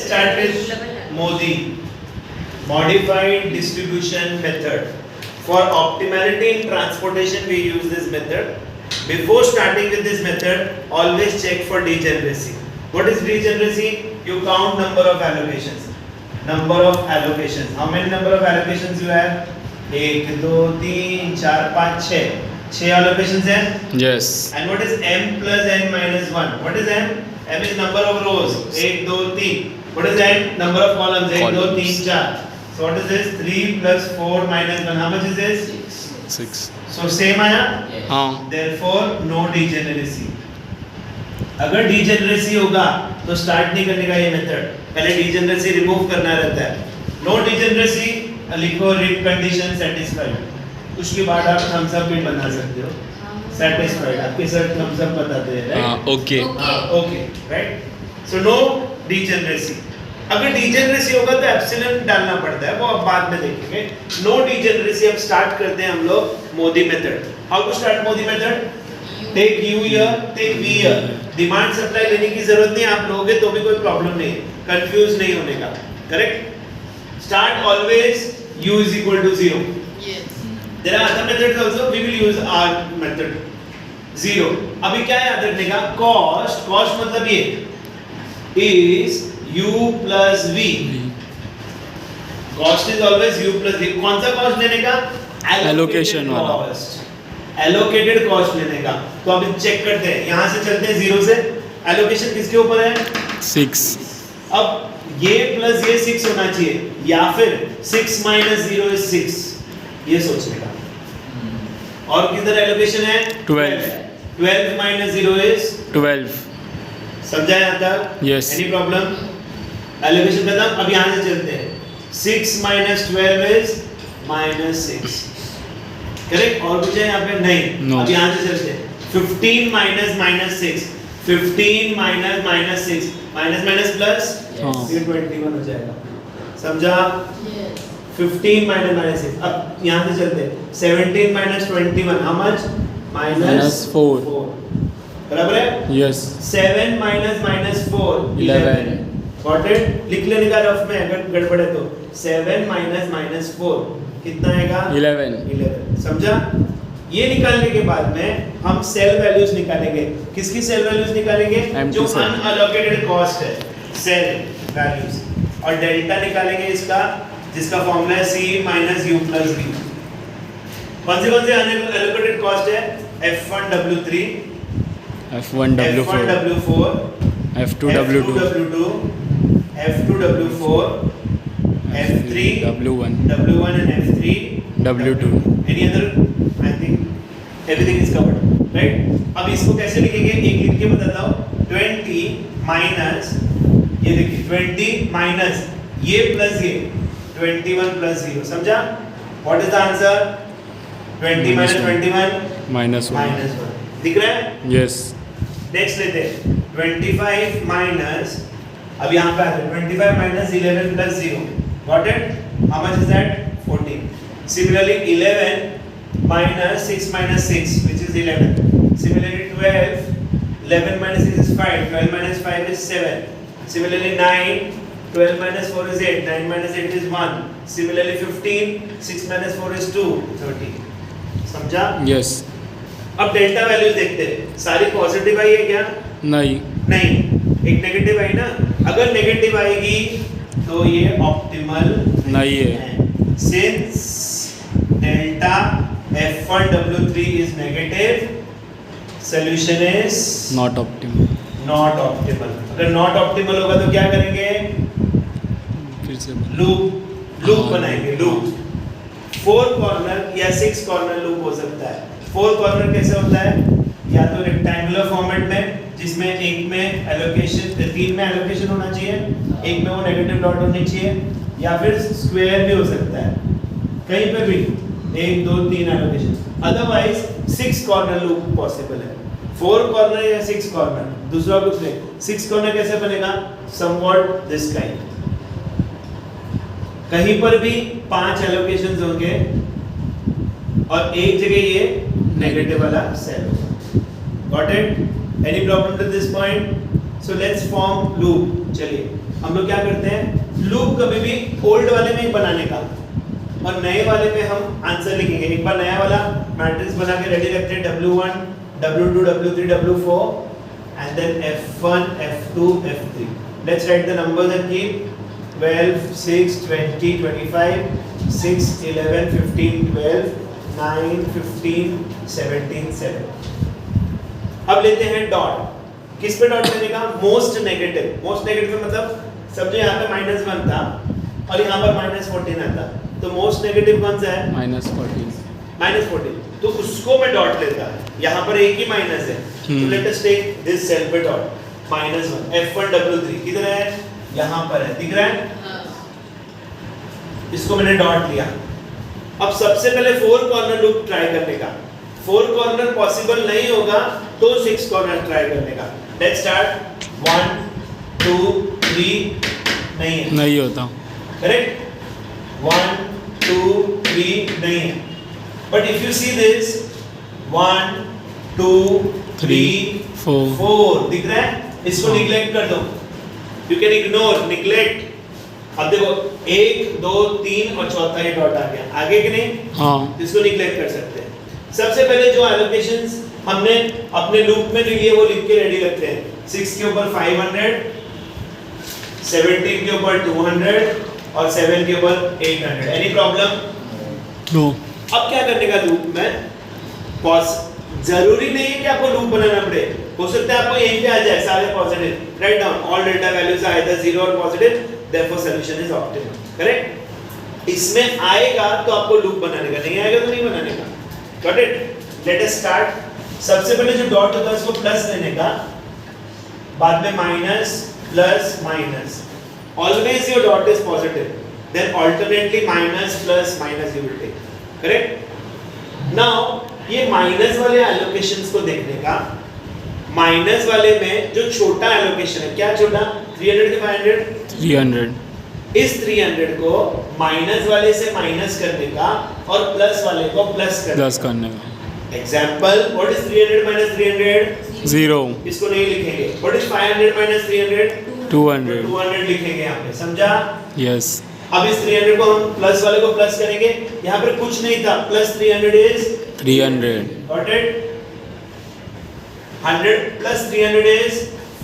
start with MODI, modified distribution method. For optimality in transportation we use this method. Before starting with this method, always check for degeneracy. What is degeneracy? You count number of allocations. Number of allocations. How many number of allocations you have? 1, 2, 3, 4, 5, 6. 6 allocations हैं? Yes. And what is m plus n minus 1? What is m? M is number of rows. 1, 2, 3. What is n? Number of columns. 1, 2, 3, 4. So what is this? 3 plus 4 minus 1. How much is this? 6. So same आया? हाँ. Therefore no degeneracy. अगर degeneracy होगा तो start नहीं करने का ये method. पहले degeneracy remove करना रहता है. No degeneracy लिखो read condition satisfied. उसके बाद आप thumbs up भी बना सकते हो. Satisfied. आपके सर thumbs up बताते हैं, right? Okay. Okay, right? So no degeneracy. अगर degeneracy होगा तो epsilon डालना पड़ता है, वो अब बाद में देखेंगे. No degeneracy. अब start करते हैं हम लोग MODI method. How to start MODI method? Take U here, take V here. Demand supply लेने की जरूरत नहीं, आप लोगे तो भी कोई प्रॉब्लम नहीं है, कंफ्यूज नहीं होने का. Correct. Start always U is equal to 0. Yes. There are other methods also. We will use our method. 0. अभी क्या याद रखने का? Cost मतलब ये is U plus V. Cost is always U plus V. कौन सा cost लेने का? Allocation वाला. Allocated cost लेने का. तो अभी चेक करते हैं. यहाँ से चलते हैं 0 से. Allocation किसके ऊपर है? 6. अब ये प्लस ये 6 होना चाहिए या फिर 6 minus 0 is 6. ये सोचने का. और किधर allocation है? 12. 12 minus 0 is 12. समझा यहाँ तक? Yes. Any problem? Allocation खत्म. अब यहाँ से चलते हैं. 6 minus 12 is minus 6. करेक्ट. और कुछ है यहाँ पे? नहीं. No. अब यहाँ से चलते हैं. 15 minus minus 6. 15 minus minus 6. Minus minus plus. हाँ. ये 21 हो जाएगा. समझा? Yes. 15 minus minus 6. अब यहाँ से चलते हैं. 17 minus 21. How much? Minus 4. 4. बराबर है? Yes. 7 minus minus 4. 11. Got it? लिख लेने का रफ में, अगर गड़बड़ है तो. 7 minus minus 4. कितना आएगा? 11. 11. समझा? ये निकालने के बाद में हम सेल वैल्यूज निकालेंगे. किसकी सेल वैल्यूज निकालेंगे? Empty जो cell. अनअलोकेटेड कॉस्ट है, सेल वैल्यूज. और डेल्टा निकालेंगे इसका, जिसका फॉर्मूला है C minus U plus V. कौन से अनअलोकेटेड कॉस्ट है? F1W3, F1W4. F1W4, F2W2. F2W2, F2W4, F3, W1. W1 and F3, W2. Any other? I think everything is covered, right? अब इसको कैसे लिखेंगे? एक लिख के बताता हूँ. 20 minus, ये देखिए 20 minus ये plus ये 21 plus 0. समझा? What is the answer? 20 minus 21 Minus 1. minus 1. दिख रहा है? Yes. नेक्स्ट लेते हैं. 25 माइनस, अब यहाँ पे आते हैं. 25 minus 11 plus 0. Got it? How much is that? 14. Similarly 11 minus 6 minus 6 which is 11. Similarly 12, 11 minus 6 is 5. 12 minus 5 is 7. Similarly 9, 12 minus 4 is 8. 9 minus 8 is 1. Similarly 15, 6 minus 4 is 2. 13. समझा? Yes. अब डेल्टा वैल्यूज देखते हैं. सारी पॉजिटिव आई है क्या? नहीं. नहीं. एक नेगेटिव आई ना. अगर नेगेटिव आएगी तो ये ऑप्टिमल नहीं है. Since delta F1W3 is negative, solution is Not optimal. Not optimal. अगर नॉट ऑप्टिमल होगा तो क्या करेंगे? फिर से लूप बनाएंगे. लूप 4 कॉर्नर या 6 कॉर्नर लूप हो सकता है. 4 कॉर्नर कैसे होता है? या तो रेक्टेंगुलर फॉर्मेट में, जिसमें एक में एलोकेशन, 3 में एलोकेशन होना चाहिए, एक में वो नेगेटिव डॉट होनी चाहिए, या फिर स्क्वायर भी हो सकता है. कहीं पे भी 1 2 3 allocation. Otherwise 6 corner loop possible है. 4 कॉर्नर या 6 कॉर्नर, दूसरा कुछ नहीं. 6 कॉर्नर कैसे बनेगा? Somewhat this kind. कहीं पर भी 5 एलोकेशंस होंगे और एक जगह ये नेगेटिव वाला सेल होगा. Got it? Any problem to this point? So let's form loop. चलिए हम लोग क्या करते हैं, लूप कभी भी ओल्ड वाले में ही बनाने का और नए वाले में हम आंसर लिखेंगे। एक बार नया वाला मैट्रिक्स बना के रेडी रखते हैं, W1 W2 W3 W4 and then F1 F2 F3. Let's write the numbers and keep 12 6 20 25 6 11 15 12 9 15 17 7। अब लेते हैं डॉट। किस पे डॉट लेने का, मोस्ट नेगेटिव। मोस्ट नेगेटिव मतलब समझो यहाँ पे -1 था और यहाँ पर -14 आता, तो मोस्ट नेगेटिव कौन सा है, -14 -14, तो उसको मैं डॉट लेता। यहाँ पर एक ही माइनस है, तो let us take this cell पे डॉट -1 F1 W3 किधर है, यहाँ पर है, दिख रहा है, इसको मैंने डॉट लिया। अब सबसे पहले 4 कॉर्नर लूप ट्राई करने का। 4 कॉर्नर पॉसिबल नहीं होगा तो 6 कॉर्नर ट्राई करने का। लेट्स स्टार्ट 1 2 3 नहीं है, नहीं होता, करेक्ट, 1 2 3 नहीं है, but if you see this 1 2 3 4 दिख रहा है, इसको निगलेक्ट कर दो, यू कैन इग्नोर निगलेक्ट। अब देखो 1 2 3 और चौथा ही डॉट आ गया, आगे कि नहीं, हाँ इसको निगलेक्ट कर सकते हैं। सबसे पहले जो एलोकेशंस हमने अपने लूप में जो लिए वो लिख के रेडी रखते हैं। 6 के ऊपर 500, 17 के ऊपर 200 और 7 के ऊपर 800। Any problem? नो। अब क्या करने का लूप में, जरूरी नहीं है कि आपको लूप बनाना पड़े, हो सकता है आपको यहीं पे आ जाए सारे positive. Write down all delta values are either 0 और positive, therefore solution is optimal, correct. इसमें आएगा तो आपको लूप बनाने का, नहीं आएगा तो नहीं बनाने का। Got it? Let us start. सबसे पहले जो डॉट होता है उसको प्लस लेने का, बाद में minus plus minus, always your dot is positive, then alternately minus plus minus you will take, correct. Now ये माइनस वाले एलोकेशंस को देखने का, माइनस वाले में जो छोटा एलोकेशन है, क्या छोटा, 300 के 500, 300, इस 300 को माइनस वाले से माइनस करने का और प्लस वाले को प्लस करने का। एग्जांपल, व्हाट इज 300 माइनस 300, 0, इसको नहीं लिखेंगे। व्हाट इज 500 माइनस 300, 200, 200 लिखेंगे यहाँ पे, समझा? यस। अब इस 300 को हम प्लस वाले को प्लस करेंगे, यहाँ पर कुछ नहीं था, plus 300 is 300, got it. 100 plus 300 is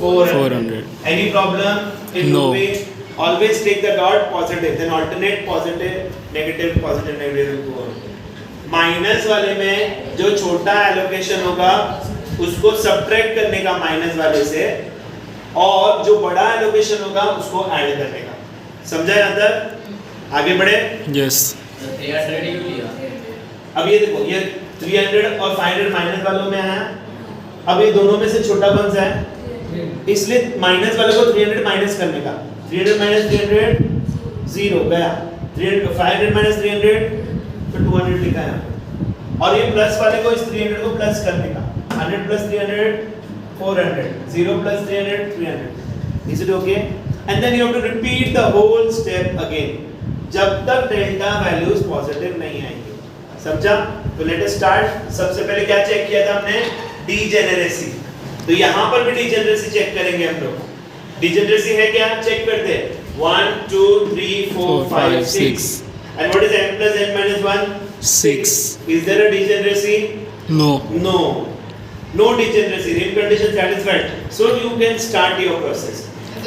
400. Any problem in No. looping? Always take the dot positive, then alternate positive, negative, positive, negative go on. Minus वाले में जो छोटा एलोकेशन होगा उसको सब्ट्रैक्ट करने का माइनस वाले से, और जो बड़ा एलोकेशन होगा उसको ऐड करने का। समझा यहाँ तक? आगे बढ़े? यस। 300 ही लिया। अब ये देखो, ये 300 और 500 माइनस वालों में आया। अब ये दोनों में से छोटा कौन सा है, इसलिए माइनस वाले को 300 माइनस करने का। 300 माइनस 300 0 गया, 500 माइनस 300 तो 200 लिखा है, और ये प्लस वाले को इस 300 को प्लस करने का। 100 plus 300 400, 0 plus 300 300। Is it okay? And then you have to repeat the whole step again जब तक डेल्टा वैल्यूज पॉजिटिव नहीं आएंगे। समझा? तो लेट अस स्टार्ट। सबसे पहले क्या चेक किया था हमने, डीजेनरेसी। तो यहाँ पर भी डीजेनरेसी चेक करेंगे हम लोग। डीजेनरेसी है क्या, चेक करते हैं। 1 2 3 4 5 6 and what is n plus n minus 1? 6. Is there a degeneracy? No. No degeneracy. If condition satisfied, so you can start your process.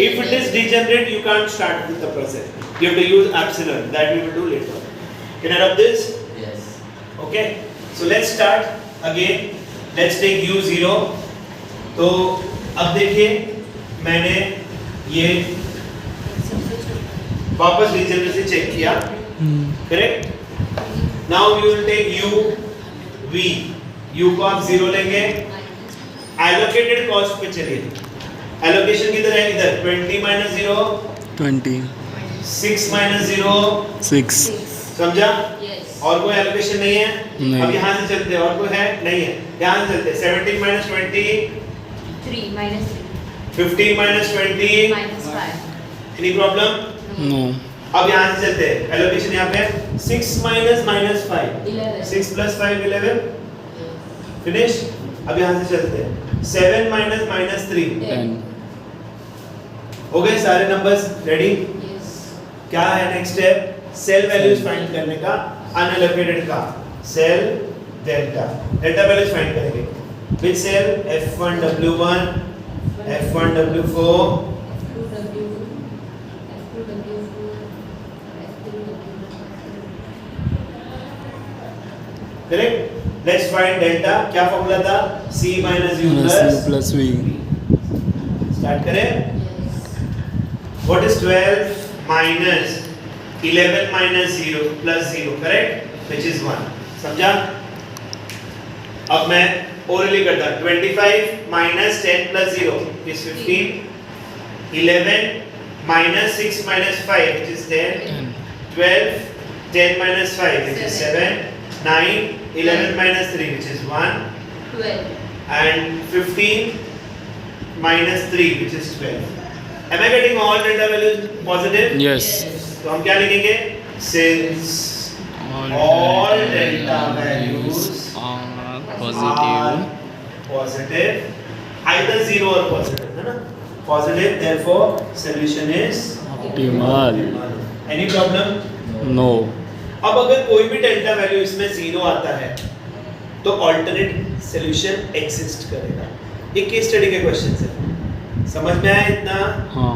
If it is degenerate, you can't start with the process. You have to use epsilon. That we will do later. Can I adopt this? Yes. Okay. So let's start again. Let's take u0. तो अब देखिए, मैंने ये वापस degeneracy check किया, correct. Now we will take u v, u को आप 0 लेंगे। एलोकेटेड कॉस्ट पे चलिए, एलोकेशन किधर है, इधर 20 माइनस 0 20, 6 माइनस 0 6, समझा? Yes. और कोई एलोकेशन नहीं है? नहीं। अब यहाँ से चलते हैं, और कोई है? नहीं है। यहाँ से चलते हैं। 17 minus 20 3 minus 15 minus 20 minus 5. Any problem? no, अब यहाँ से चलते हैं, एलोकेशन यहाँ पे 6 माइनस माइनस 5 11. 6 plus 5 11 finish. अब यहाँ से चलते हैं 7 माइनस माइनस 3 10, हो गए सारे नंबर्स रेडी? Yes. क्या है next step? Cell values find करने का, अनअलोकेटेड का सेल डेल्टा वैल्यूज फाइंड करेंगे। Which cell? F1 W1 F1 W4 F2 W2, F2 W4, F3 W1. Correct. Let's find delta. क्या फॉर्मूला था? C minus U Plus U plus plus V. Start करें। Yes. What is 12 minus 11 minus 0 plus 0? Correct? Which is 1. समझा? अब मैं orally करता हूँ। 25 minus 10 plus 0 is 15. 11 minus 6 minus 5 which is 10. 12 10 minus 5 which is 7. 9 11 minus 3 which is 1. 12. And 15 minus 3 which is 12. Am I getting all delta values positive? Yes. तो हम क्या लिखेंगे? Since all delta values are are positive. positive, either 0 or positive, है ना? Positive, therefore solution is Optimal. Any problem? No. अब अगर कोई भी डेल्टा वैल्यू इसमें 0 आता है तो अल्टरनेट सॉल्यूशन एग्जिस्ट करेगा। ये केस स्टडी के क्वेश्चन है, समझ में आया इतना? हाँ.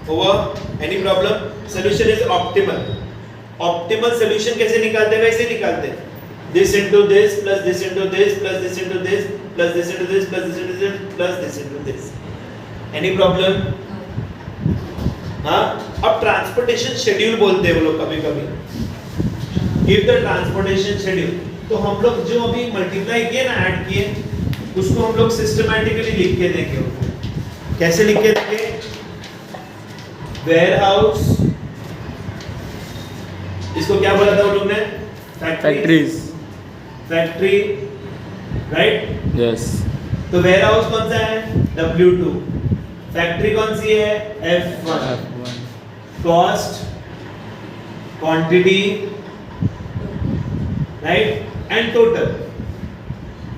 Over any problem? Solution is optimal. Optimal solution कैसे निकालते हैं? वैसे निकालते हैं, this into this plus this into this plus this into this plus this into this plus this into this plus this into this. Any problem? हाँ। अब transportation schedule बोलते हैं वो लोग कभी कभी। Give the transportation schedule. तो हम लोग जो अभी मल्टीप्लाई किए ना, ऐड किए, उसको हम लोग सिस्टमैटिकली लिख के देंगे उनको। कैसे लिख के देंगे? वेयरहाउस, इसको क्या बोला था वो लोग ने? Factories. Factory, right? Yes. तो वेयरहाउस कौन सा है? W2। फैक्ट्री कौन सी है? F1। F1. Cost, quantity, right, and total.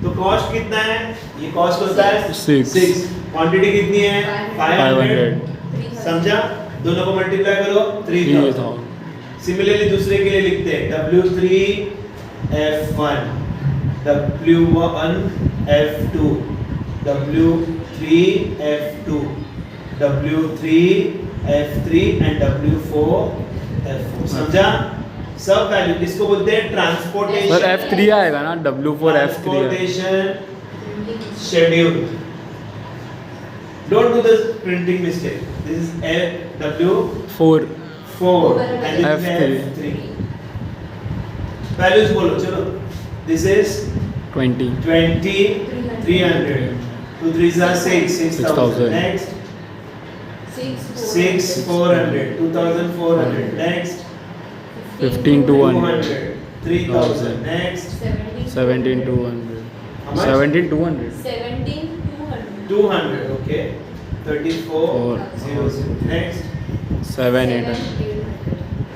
तो कॉस्ट कितना है? ये कॉस्ट होता है 6. क्वांटिटी कितनी है? 500। 500. समझा? दोनों को मल्टीप्लाई करो 3000। 3000. सिमिलरली दूसरे के लिए लिखते हैं W3 F1 W1 F2 W3 F2 W3 F3 and W4 F4। समझा? सब वैल्यू इसको बोलते हैं ट्रांसपोर्टेशन। सर F3 आएगा ना? W4 F3 है. Transportation schedule. Don't do the printing mistake. This is W4 4. and this is F3. F3. Values बोलो चलो। This is 20. 20 300. 2 3s are 6 6000. 6,000. Next 6 6 400 2400. Next 15 200. 200 3000. Next 17 200. How much? 17 200. 17 200. 200. Okay. 34 Four. 00. Next 7 800.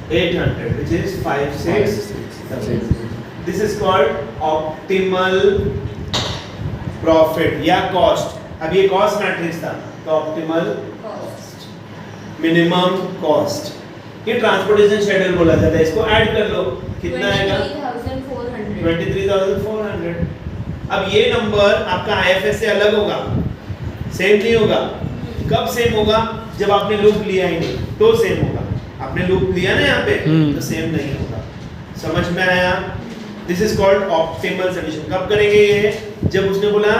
800, which is 5 6 7. This is called optimal profit या cost। अब ये cost matrix था, तो optimal Cost. minimum cost। ये transportation schedule बोला जाता है। इसको ऐड कर लो, कितना आएगा? 23,400. 23,400। अब ये नंबर आपका IFS से अलग होगा, सेम नहीं होगा। कब सेम होगा? जब आपने लूप लिया ही नहीं तो सेम होगा। आपने लूप लिया ना यहाँ पे तो सेम नहीं होगा। समझ में आया? This is called optimal solution. कब करेंगे ये? जब उसने बोला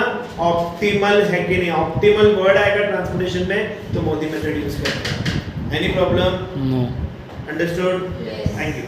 ऑप्टिमल है कि नहीं। ऑप्टिमल वर्ड आएगा ट्रांसपोर्टेशन में तो मोदी मेथड यूज करेंगे। Any problem? No. Understood? Yes. Thank you.